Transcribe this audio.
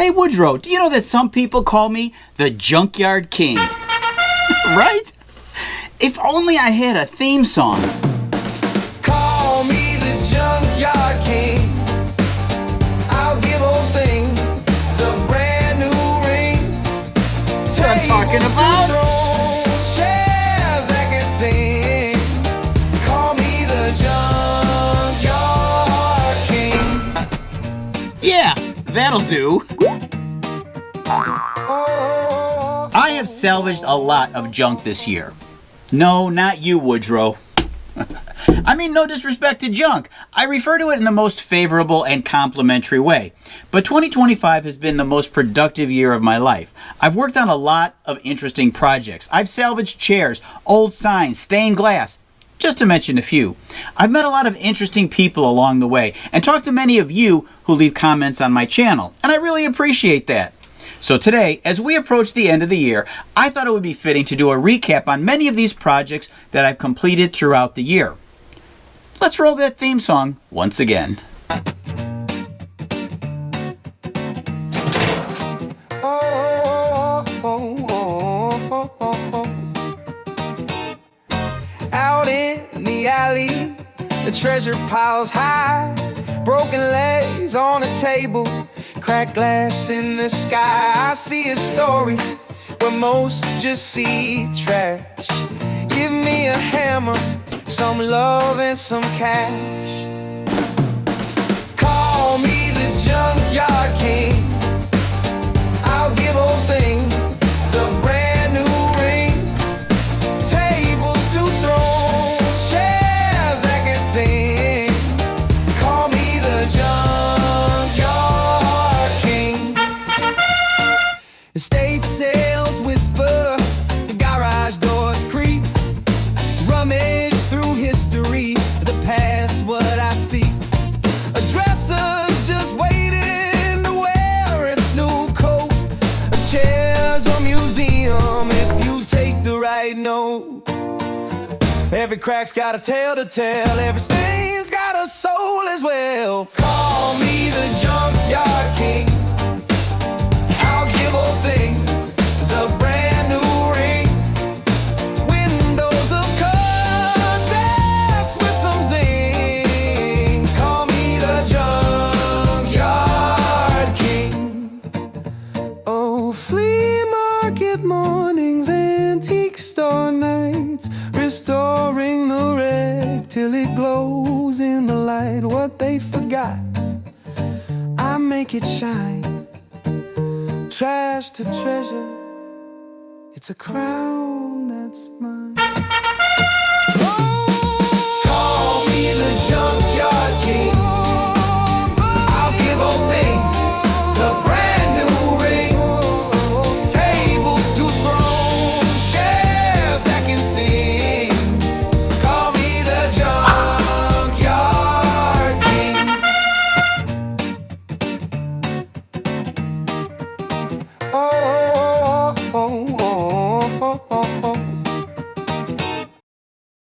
Hey Woodrow, do you know that some people call me the Junkyard King? Right? If only I had a theme song. Call me the Junkyard King. I'll give old things a brand new ring. That's what I'm talking about. Thrones, chairs that can sing. Call me the Junkyard King. Yeah, that'll do. I have salvaged a lot of junk this year. No, not you, Woodrow. I mean, no disrespect to junk. I refer to it in the most favorable and complimentary way. But 2025 has been the most productive year of my life. I've worked on a lot of interesting projects. I've salvaged chairs, old signs, stained glass, just to mention a few. I've met a lot of interesting people along the way and talked to many of you who leave comments on my channel, and I really appreciate that. So today, as we approach the end of the year, I thought it would be fitting to do a recap on many of these projects that I've completed throughout the year. Let's roll that theme song once again. Out in the alley, the treasure piles high. Broken legs on a table, cracked glass in the sky. I see a story where most just see trash. Give me a hammer, some love and some cash. Call me the Junkyard King. I'll give old things a brand new ring. Tables to thrones, chairs that can sing. Call me the Junkyard King. Estate sales whisper, garage doors creak. Rummage through history, the past what I see. A dresser's just waiting to wear its new coat. A chair's a museum if you take the right note. Every crack's got a tale to tell, every stain's got a soul as well. Call me the Junkyard King. I'll give old things a brand new ring. Windows of color dance with some zing. Call me the Junkyard King. Oh, flea market mornings, antique store nights, restoring the wreck till it glows in the light. What they forgot, I make it shine. Trash to treasure, it's a crown that's mine.